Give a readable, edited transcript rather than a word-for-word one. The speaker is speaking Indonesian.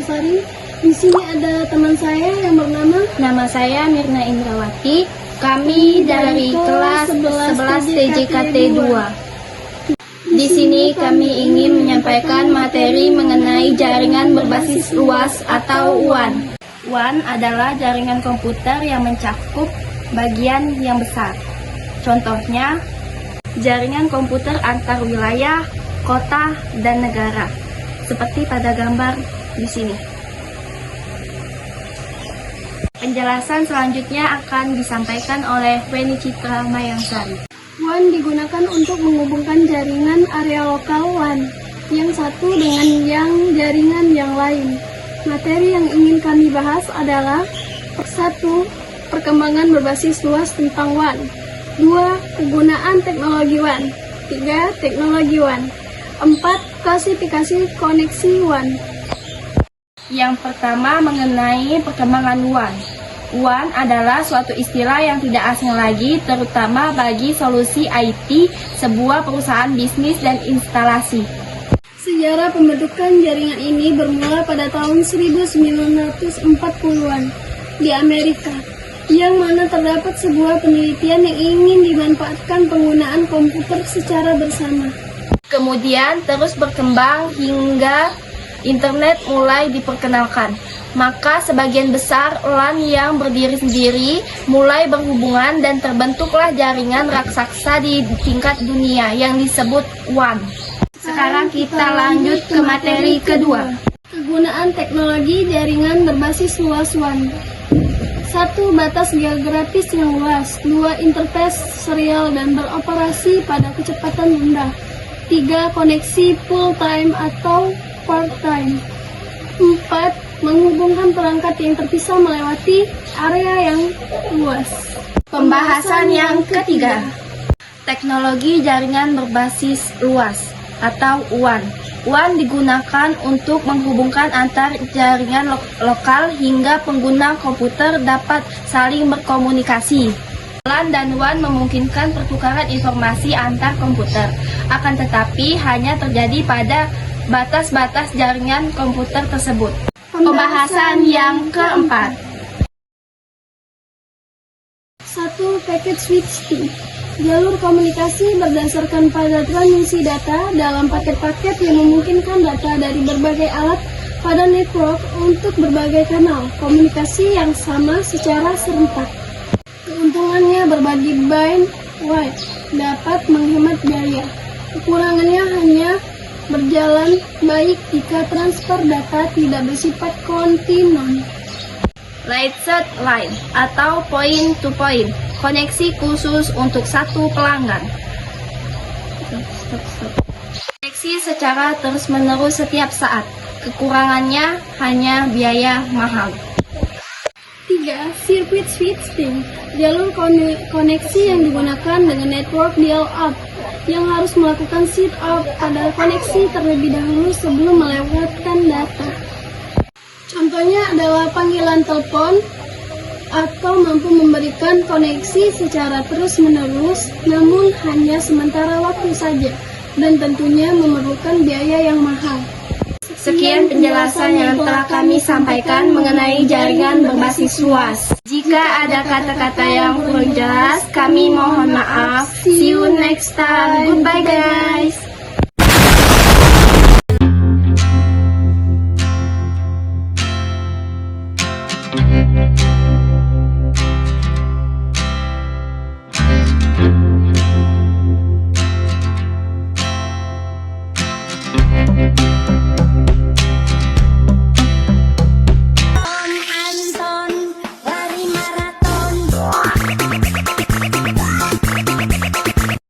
Sari. Di sini ada teman saya yang bernama. Nama saya Mirna Indrawati. Kami dari kelas 11 TJKT 2. Di sini kami ingin menyampaikan materi mengenai jaringan berbasis luas atau WAN. WAN adalah jaringan komputer yang mencakup bagian yang besar. Contohnya, jaringan komputer antar wilayah, kota, dan negara. Seperti pada gambar di sini. Penjelasan selanjutnya akan disampaikan oleh Weni Citra Mayangsari. WAN digunakan untuk menghubungkan jaringan area lokal WAN yang satu dengan yang jaringan yang lain. Materi yang ingin kami bahas adalah 1. Perkembangan berbasis luas tentang WAN. 2. Kegunaan teknologi WAN. 3. Teknologi WAN. 4. Klasifikasi koneksi WAN. Yang pertama mengenai perkembangan WAN. WAN adalah suatu istilah yang tidak asing lagi, terutama bagi solusi IT, sebuah perusahaan bisnis dan instalasi. Sejarah pembentukan jaringan ini bermula pada tahun 1940-an di Amerika, yang mana terdapat sebuah penelitian yang ingin dimanfaatkan penggunaan komputer secara bersama. Kemudian terus berkembang hingga internet mulai diperkenalkan. Maka sebagian besar LAN yang berdiri sendiri mulai berhubungan dan terbentuklah jaringan raksasa di tingkat dunia yang disebut WAN. Sekarang kita lanjut ke materi kedua. Kegunaan teknologi jaringan berbasis luas WAN. 1. Batas geografis yang luas. 2. Interface serial dan beroperasi pada kecepatan rendah. 3. Koneksi full time atau part time. 4. Menghubungkan perangkat yang terpisah melewati area yang luas. Pembahasan yang ketiga. Teknologi jaringan berbasis luas atau WAN. WAN digunakan untuk menghubungkan antar jaringan lokal hingga pengguna komputer dapat saling berkomunikasi. LAN dan WAN memungkinkan pertukaran informasi antar komputer, akan tetapi hanya terjadi pada batas-batas jaringan komputer tersebut. Pembahasan yang keempat. 1. Packet switching. Jalur komunikasi berdasarkan pada transmisi data dalam paket-paket yang memungkinkan data dari berbagai alat pada network untuk berbagai kanal komunikasi yang sama secara serentak. Keuntungannya berbagi bandwidth dapat menghemat biaya. Kekurangannya hanya berjalan baik jika transfer data tidak bersifat kontinu. Lighted line atau point to point, koneksi khusus untuk satu pelanggan. Koneksi secara terus-menerus setiap saat. Kekurangannya hanya biaya mahal. 3. Circuit switching. Jalur koneksi yang digunakan dengan network dial-up yang harus melakukan setup pada koneksi terlebih dahulu sebelum melewatkan data. Contohnya adalah panggilan telepon atau mampu memberikan koneksi secara terus-menerus namun hanya sementara waktu saja dan tentunya memerlukan biaya yang mahal. Sekian penjelasan yang telah kami sampaikan mengenai jaringan berbasis luas. Jika ada kata-kata yang kurang jelas, kami mohon maaf. See you next time. Goodbye guys.